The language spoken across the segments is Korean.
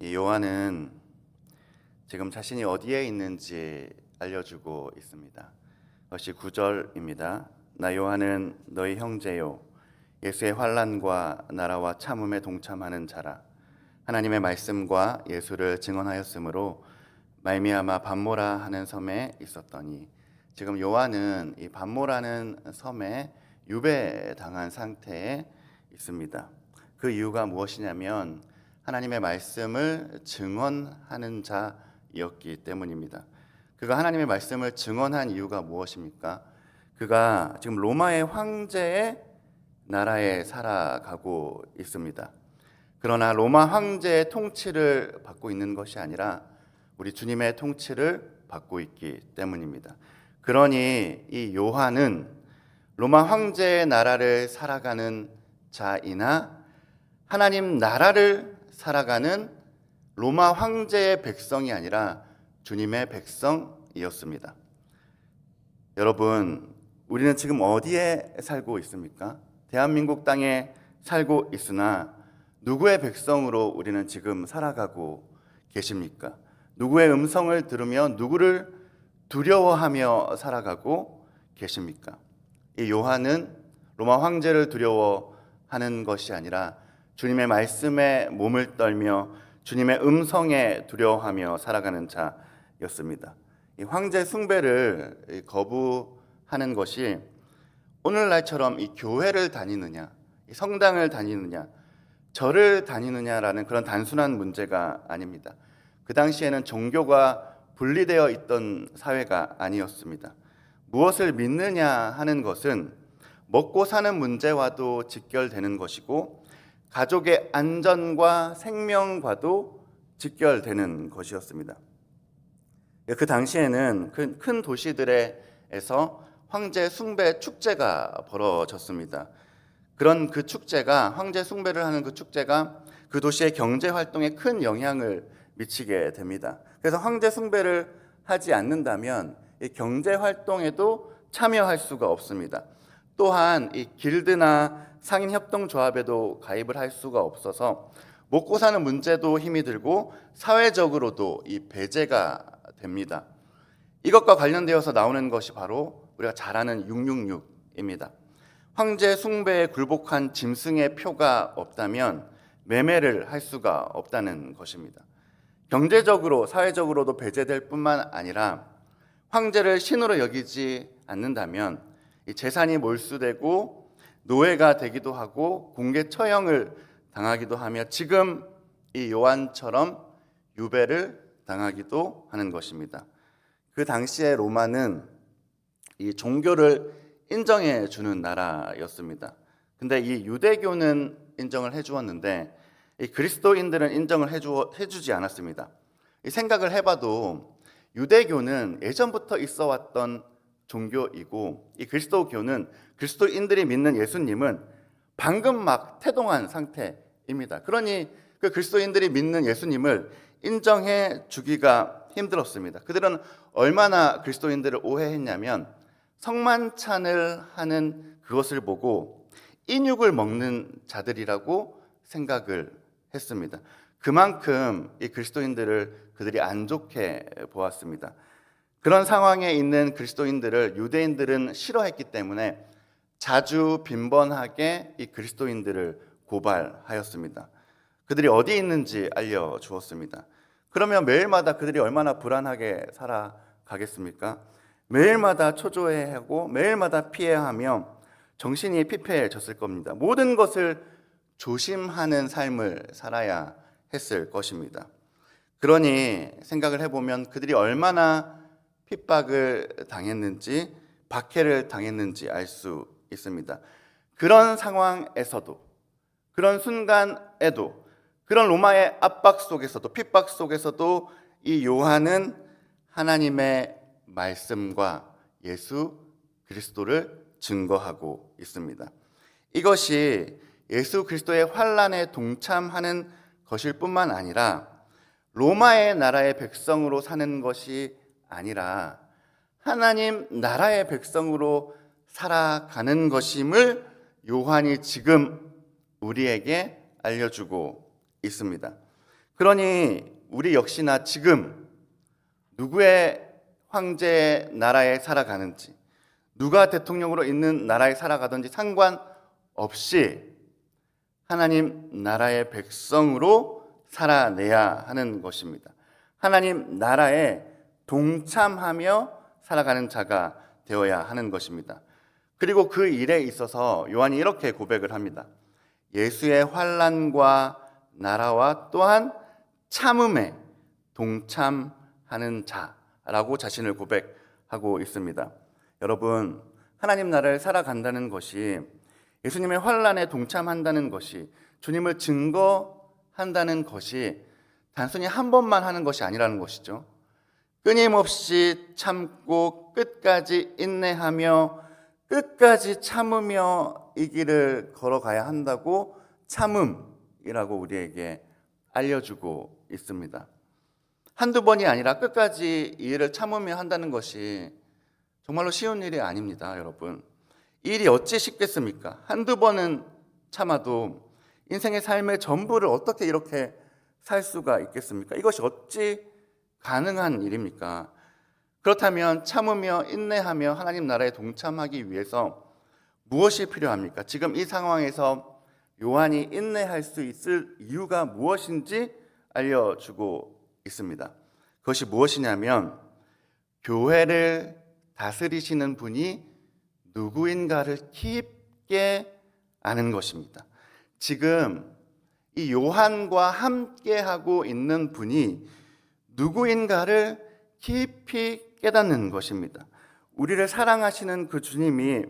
이 요한은 지금 자신이 어디에 있는지 알려주고 있습니다. 그것이 9절입니다. 나 요한은 너희 형제요 예수의 환난과 나라와 참음에 동참하는 자라. 하나님의 말씀과 예수를 증언하였으므로 말미암아 밤모라 하는 섬에 있었더니, 지금 요한은 이 밤모라는 섬에 유배당한 상태에 있습니다. 그 이유가 무엇이냐면 하나님의 말씀을 증언하는 자였기 때문입니다. 그가 하나님의 말씀을 증언한 이유가 무엇입니까? 그가 지금 로마의 황제의 나라에 살아가고 있습니다. 그러나 로마 황제의 통치를 받고 있는 것이 아니라 우리 주님의 통치를 받고 있기 때문입니다. 그러니 이 요한은 로마 황제의 나라를 살아가는 자이나 하나님 나라를 살아가는 로마 황제의 백성이 아니라 주님의 백성이었습니다. 여러분, 우리는 지금 어디에 살고 있습니까? 대한민국 땅에 살고 있으나 누구의 백성으로 우리는 지금 살아가고 계십니까? 누구의 음성을 들으며 누구를 두려워하며 살아가고 계십니까? 이 요한은 로마 황제를 두려워하는 것이 아니라 주님의 말씀에 몸을 떨며 주님의 음성에 두려워하며 살아가는 자였습니다. 이 황제 숭배를 거부하는 것이 오늘날처럼 이 교회를 다니느냐, 이 성당을 다니느냐, 절을 다니느냐라는 그런 단순한 문제가 아닙니다. 그 당시에는 종교가 분리되어 있던 사회가 아니었습니다. 무엇을 믿느냐 하는 것은 먹고 사는 문제와도 직결되는 것이고 가족의 안전과 생명과도 직결되는 것이었습니다. 그 당시에는 큰 도시들에서 황제 숭배 축제가 벌어졌습니다. 그런 그 축제가, 황제 숭배를 하는 그 축제가 그 도시의 경제 활동에 큰 영향을 미치게 됩니다. 그래서 황제 숭배를 하지 않는다면 이 경제 활동에도 참여할 수가 없습니다. 또한 이 길드나 상인 협동조합에도 가입을 할 수가 없어서 먹고 사는 문제도 힘이 들고 사회적으로도 이 배제가 됩니다. 이것과 관련되어서 나오는 것이 바로 우리가 잘 아는 666입니다. 황제 숭배에 굴복한 짐승의 표가 없다면 매매를 할 수가 없다는 것입니다. 경제적으로, 사회적으로도 배제될 뿐만 아니라 황제를 신으로 여기지 않는다면 이 재산이 몰수되고 노예가 되기도 하고 공개 처형을 당하기도 하며 지금 이 요한처럼 유배를 당하기도 하는 것입니다. 그 당시에 로마는 이 종교를 인정해 주는 나라였습니다. 근데 이 유대교는 인정을 해 주었는데 이 그리스도인들은 인정을 해주지 않았습니다. 이 생각을 해봐도 유대교는 예전부터 있어 왔던 종교이고 이 그리스도교는 그리스도인들이 믿는 예수님은 방금 막 태동한 상태입니다. 그러니 그 그리스도인들이 믿는 예수님을 인정해 주기가 힘들었습니다. 그들은 얼마나 그리스도인들을 오해했냐면 성만찬을 하는 그것을 보고 인육을 먹는 자들이라고 생각을 했습니다. 그만큼 이 그리스도인들을 그들이 안 좋게 보았습니다. 그런 상황에 있는 그리스도인들을 유대인들은 싫어했기 때문에 자주 빈번하게 이 그리스도인들을 고발하였습니다. 그들이 어디 있는지 알려주었습니다. 그러면 매일마다 그들이 얼마나 불안하게 살아가겠습니까? 매일마다 초조해하고 매일마다 피해하며 정신이 피폐해졌을 겁니다. 모든 것을 조심하는 삶을 살아야 했을 것입니다. 그러니 생각을 해보면 그들이 얼마나 핍박을 당했는지, 박해를 당했는지 알 수 있습니다. 그런 상황에서도, 그런 순간에도, 그런 로마의 압박 속에서도, 핍박 속에서도 이 요한은 하나님의 말씀과 예수 그리스도를 증거하고 있습니다. 이것이 예수 그리스도의 환난에 동참하는 것일 뿐만 아니라 로마의 나라의 백성으로 사는 것이 아니라 하나님 나라의 백성으로 살아가는 것임을 요한이 지금 우리에게 알려주고 있습니다. 그러니 우리 역시나 지금 누구의 황제 나라에 살아가는지, 누가 대통령으로 있는 나라에 살아가든지 상관없이 하나님 나라의 백성으로 살아내야 하는 것입니다. 하나님 나라에 동참하며 살아가는 자가 되어야 하는 것입니다. 그리고 그 일에 있어서 요한이 이렇게 고백을 합니다. 예수의 환난과 나라와 또한 참음에 동참하는 자라고 자신을 고백하고 있습니다. 여러분, 하나님 나라를 살아간다는 것이, 예수님의 환난에 동참한다는 것이, 주님을 증거한다는 것이 단순히 한 번만 하는 것이 아니라는 것이죠. 끊임없이 참고 끝까지 인내하며 끝까지 참으며 이 길을 걸어가야 한다고 참음이라고 우리에게 알려주고 있습니다. 한두 번이 아니라 끝까지 이 일을 참으며 한다는 것이 정말로 쉬운 일이 아닙니다, 여러분. 이 일이 어찌 쉽겠습니까? 한두 번은 참아도 인생의 삶의 전부를 어떻게 이렇게 살 수가 있겠습니까? 이것이 어찌 가능한 일입니까? 그렇다면 참으며 인내하며 하나님 나라에 동참하기 위해서 무엇이 필요합니까? 지금 이 상황에서 요한이 인내할 수 있을 이유가 무엇인지 알려주고 있습니다. 그것이 무엇이냐면 교회를 다스리시는 분이 누구인가를 깊게 아는 것입니다. 지금 이 요한과 함께하고 있는 분이 누구인가를 깊이 깨닫는 것입니다. 우리를 사랑하시는 그 주님이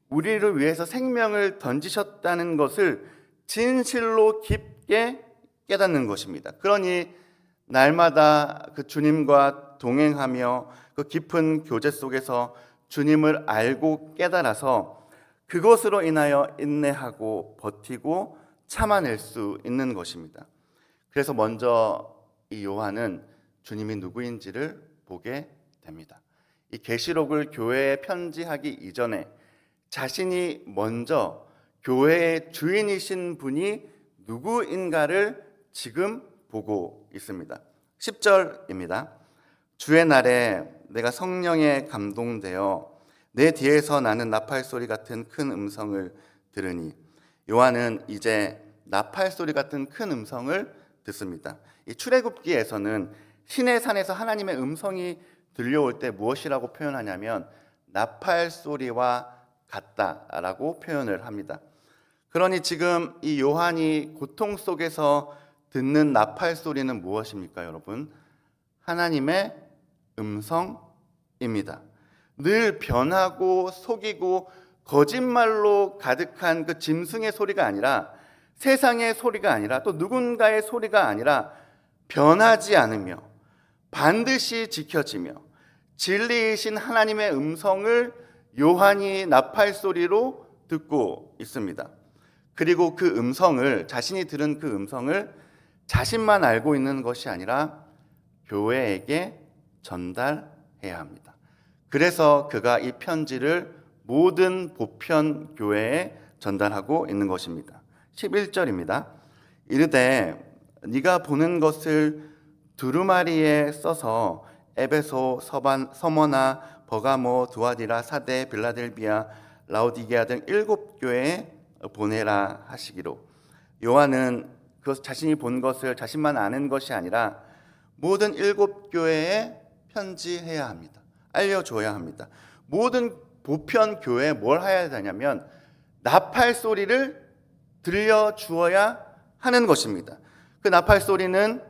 우리를 위해서 생명을 던지셨다는 것을 진실로 깊게 깨닫는 것입니다. 그러니 날마다 그 주님과 동행하며 그 깊은 교제 속에서 주님을 알고 깨달아서 그것으로 인하여 인내하고 버티고 참아낼 수 있는 것입니다. 그래서 먼저 이 요한은 주님이 누구인지를 보게 됩니다. 이 계시록을 교회에 편지하기 이전에 자신이 먼저 교회의 주인이신 분이 누구인가를 지금 보고 있습니다. 10절입니다. 주의 날에 내가 성령에 감동되어 내 뒤에서 나는 나팔 소리 같은 큰 음성을 들으니, 요한은 이제 나팔 소리 같은 큰 음성을 듣습니다. 이 출애굽기에서는 시내 산에서 하나님의 음성이 들려올 때 무엇이라고 표현하냐면 나팔 소리와 같다라고 표현을 합니다. 그러니 지금 이 요한이 고통 속에서 듣는 나팔 소리는 무엇입니까, 여러분? 하나님의 음성입니다. 늘 변하고 속이고 거짓말로 가득한 그 짐승의 소리가 아니라, 세상의 소리가 아니라, 또 누군가의 소리가 아니라 변하지 않으며 반드시 지켜지며 진리이신 하나님의 음성을 요한이 나팔 소리로 듣고 있습니다. 그리고 그 음성을, 자신이 들은 그 음성을 자신만 알고 있는 것이 아니라 교회에게 전달해야 합니다. 그래서 그가 이 편지를 모든 보편 교회에 전달하고 있는 것입니다. 11절입니다. 이르되 네가 보는 것을 두루마리에 써서 에베소, 서머나, 버가모, 두아디라, 사데, 빌라델비아, 라오디게아 등 7교회에 보내라 하시기로. 요한은 그 자신이 본 것을 자신만 아는 것이 아니라 모든 7교회에 편지해야 합니다. 알려줘야 합니다. 모든 보편 교회에 뭘 해야 되냐면 나팔 소리를 들려주어야 하는 것입니다. 그 나팔 소리는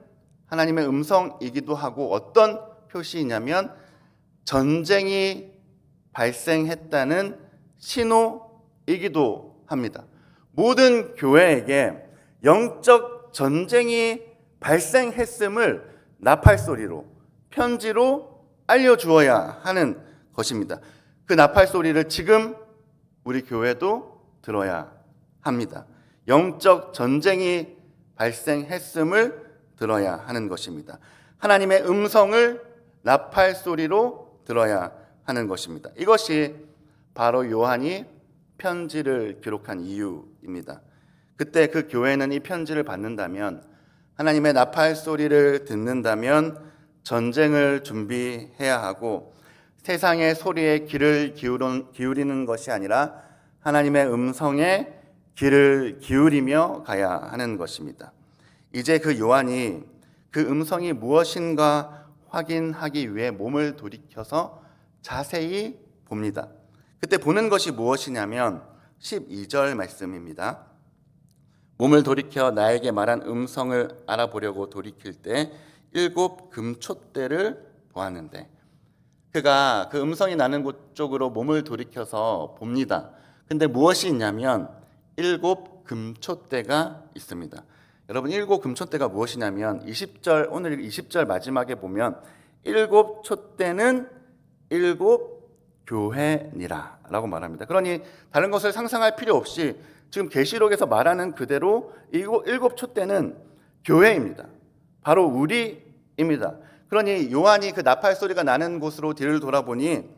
하나님의 음성이기도 하고 어떤 표시이냐면 전쟁이 발생했다는 신호이기도 합니다. 모든 교회에게 영적 전쟁이 발생했음을 나팔 소리로, 편지로 알려주어야 하는 것입니다. 그 나팔 소리를 지금 우리 교회도 들어야 합니다. 영적 전쟁이 발생했음을 들어야 하는 것입니다. 하나님의 음성을 나팔 소리로 들어야 하는 것입니다. 이것이 바로 요한이 편지를 기록한 이유입니다. 그때 그 교회는 이 편지를 받는다면 하나님의 나팔 소리를 듣는다면 전쟁을 준비해야 하고 세상의 소리에 귀를 기울이는 것이 아니라 하나님의 음성에 귀를 기울이며 가야 하는 것입니다. 이제 그 요한이 그 음성이 무엇인가 확인하기 위해 몸을 돌이켜서 자세히 봅니다. 그때 보는 것이 무엇이냐면 12절 말씀입니다. 몸을 돌이켜 나에게 말한 음성을 알아보려고 돌이킬 때 7 금촛대를 보았는데, 그가 그 음성이 나는 곳 쪽으로 몸을 돌이켜서 봅니다. 근데 무엇이 있냐면 7 금촛대가 있습니다. 여러분, 7 금촛대가 무엇이냐면 20절, 오늘 20절 마지막에 보면 7 촛대는 7 교회니라 라고 말합니다. 그러니 다른 것을 상상할 필요 없이 지금 계시록에서 말하는 그대로 7 촛대는 교회입니다. 바로 우리입니다. 그러니 요한이 그 나팔 소리가 나는 곳으로 뒤를 돌아보니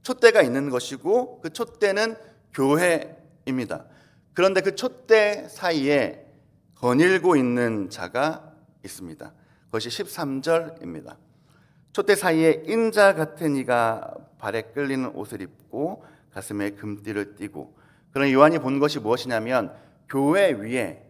촛대가 있는 것이고 그 촛대는 교회입니다. 그런데 그 촛대 사이에 거닐고 있는 자가 있습니다. 그것이 13절입니다. 촛대 사이에 인자 같은 이가 발에 끌리는 옷을 입고 가슴에 금띠를 띠고, 그런 요한이 본 것이 무엇이냐면 교회 위에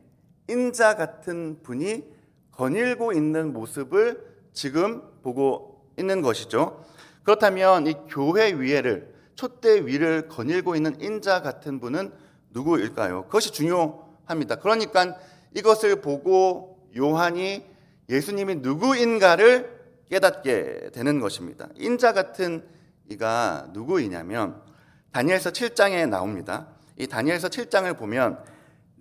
인자 같은 분이 거닐고 있는 모습을 지금 보고 있는 것이죠. 그렇다면 이 교회 위에를, 촛대 위를 거닐고 있는 인자 같은 분은 누구일까요? 그것이 중요합니다. 그러니까 이것을 보고 요한이 예수님이 누구인가를 깨닫게 되는 것입니다. 인자 같은 이가 누구이냐면 다니엘서 7장에 나옵니다. 이 다니엘서 7장을 보면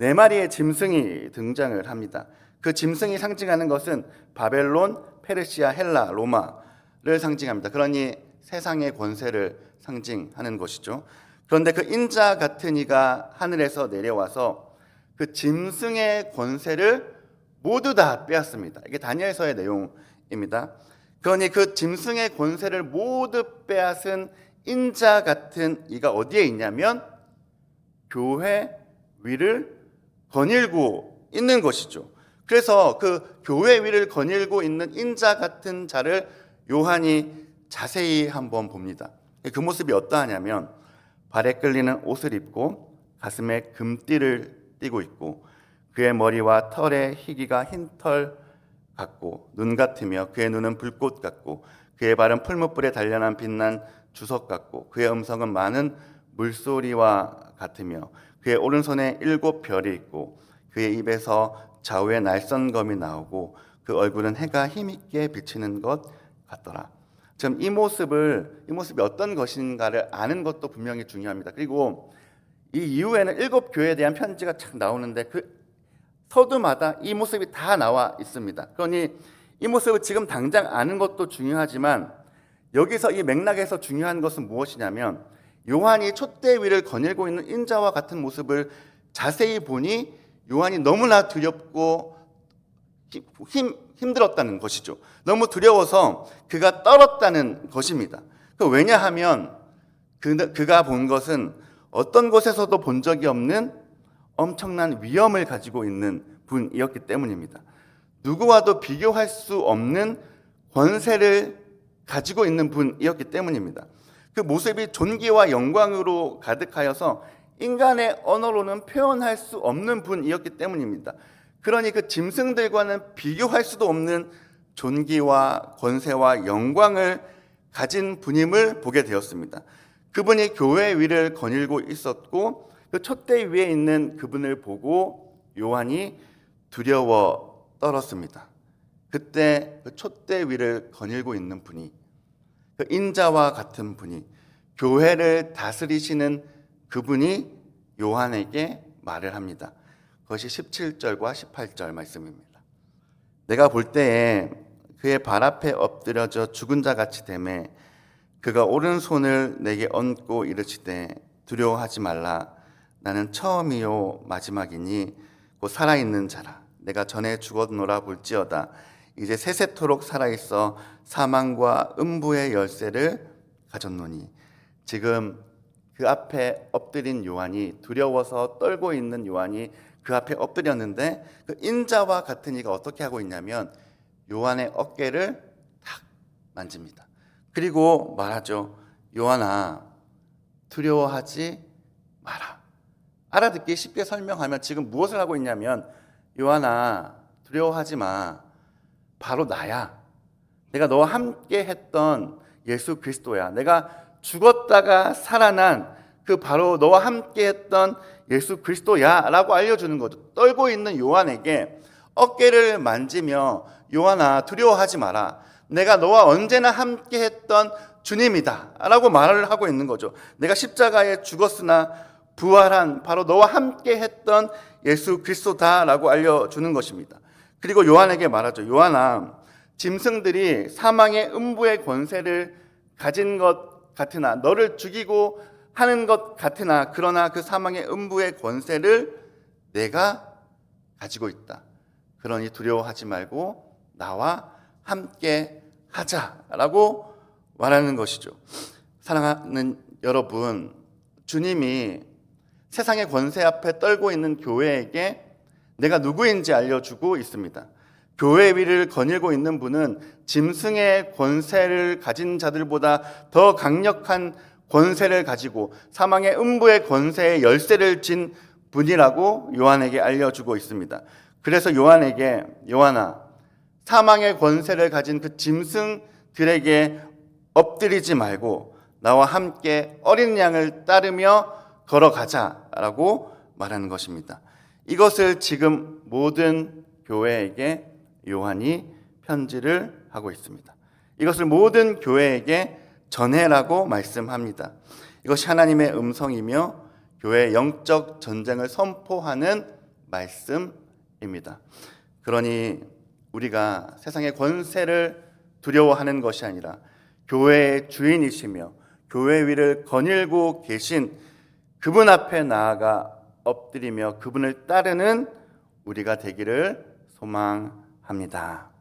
4마리의 짐승이 등장을 합니다. 그 짐승이 상징하는 것은 바벨론, 페르시아, 헬라, 로마를 상징합니다. 그러니 세상의 권세를 상징하는 것이죠. 그런데 그 인자 같은 이가 하늘에서 내려와서 그 짐승의 권세를 모두 다 빼앗습니다. 이게 다니엘서의 내용입니다. 그러니 그 짐승의 권세를 모두 빼앗은 인자 같은 이가 어디에 있냐면 교회 위를 거닐고 있는 것이죠. 그래서 그 교회 위를 거닐고 있는 인자 같은 자를 요한이 자세히 한번 봅니다. 그 모습이 어떠하냐면 발에 끌리는 옷을 입고 가슴에 금띠를 띠고 있고 그의 머리와 털의 희기가 흰털 같고 눈 같으며 그의 눈은 불꽃 같고 그의 발은 풀무불에 단련한 빛난 주석 같고 그의 음성은 많은 물소리와 같으며 그의 오른손에 7 별이 있고 그의 입에서 좌우에 날선검이 나오고 그 얼굴은 해가 힘있게 비치는 것 같더라. 지금 이 모습이 어떤 것인가를 아는 것도 분명히 중요합니다. 그리고 이 이후에는 7 교회에 대한 편지가 참 나오는데 그 서두마다 이 모습이 다 나와 있습니다. 그러니 이 모습을 지금 당장 아는 것도 중요하지만 여기서 이 맥락에서 중요한 것은 무엇이냐면 요한이 촛대 위를 거닐고 있는 인자와 같은 모습을 자세히 보니 요한이 너무나 두렵고 힘들었다는 것이죠. 너무 두려워서 그가 떨었다는 것입니다. 왜냐하면 그가 본 것은 어떤 곳에서도 본 적이 없는 엄청난 위엄을 가지고 있는 분이었기 때문입니다. 누구와도 비교할 수 없는 권세를 가지고 있는 분이었기 때문입니다. 그 모습이 존귀와 영광으로 가득하여서 인간의 언어로는 표현할 수 없는 분이었기 때문입니다. 그러니 그 짐승들과는 비교할 수도 없는 존귀와 권세와 영광을 가진 분임을 보게 되었습니다. 그분이 교회 위를 거닐고 있었고 그 촛대 위에 있는 그분을 보고 요한이 두려워 떨었습니다. 그때 그 촛대 위를 거닐고 있는 분이, 그 인자와 같은 분이, 교회를 다스리시는 그분이 요한에게 말을 합니다. 그것이 17절과 18절 말씀입니다. 내가 볼 때에 그의 발 앞에 엎드려져 죽은 자 같이 되매 그가 오른손을 내게 얹고 이르시되 두려워하지 말라. 나는 처음이요 마지막이니 곧 살아있는 자라. 내가 전에 죽었노라 볼지어다. 이제 세세토록 살아있어 사망과 음부의 열쇠를 가졌노니. 지금 그 앞에 엎드린 요한이, 두려워서 떨고 있는 요한이 그 앞에 엎드렸는데 그 인자와 같은 이가 어떻게 하고 있냐면 요한의 어깨를 탁 만집니다. 그리고 말하죠. 요한아, 두려워하지 마라. 알아듣기 쉽게 설명하면 지금 무엇을 하고 있냐면 요한아, 두려워하지 마. 바로 나야. 내가 너와 함께 했던 예수 그리스도야. 내가 죽었다가 살아난 그 바로 너와 함께 했던 예수 그리스도야 라고 알려주는 거죠. 떨고 있는 요한에게 어깨를 만지며 요한아, 두려워하지 마라. 내가 너와 언제나 함께 했던 주님이다 라고 말을 하고 있는 거죠. 내가 십자가에 죽었으나 부활한 바로 너와 함께 했던 예수 그리스도다 라고 알려주는 것입니다. 그리고 요한에게 말하죠. 요한아, 짐승들이 사망의 음부의 권세를 가진 것 같으나 너를 죽이고 하는 것 같으나 그러나 그 사망의 음부의 권세를 내가 가지고 있다. 그러니 두려워하지 말고 나와 함께 하자라고 말하는 것이죠. 사랑하는 여러분, 주님이 세상의 권세 앞에 떨고 있는 교회에게 내가 누구인지 알려주고 있습니다. 교회 위를 거닐고 있는 분은 짐승의 권세를 가진 자들보다 더 강력한 권세를 가지고 사망의 음부의 권세의 열쇠를 쥔 분이라고 요한에게 알려주고 있습니다. 그래서 요한에게 요한아, 사망의 권세를 가진 그 짐승들에게 엎드리지 말고 나와 함께 어린 양을 따르며 걸어가자라고 말하는 것입니다. 이것을 지금 모든 교회에게 요한이 편지를 하고 있습니다. 이것을 모든 교회에게 전해라고 말씀합니다. 이것이 하나님의 음성이며 교회의 영적 전쟁을 선포하는 말씀입니다. 그러니 우리가 세상의 권세를 두려워하는 것이 아니라 교회의 주인이시며 교회 위를 거닐고 계신 그분 앞에 나아가 엎드리며 그분을 따르는 우리가 되기를 소망합니다.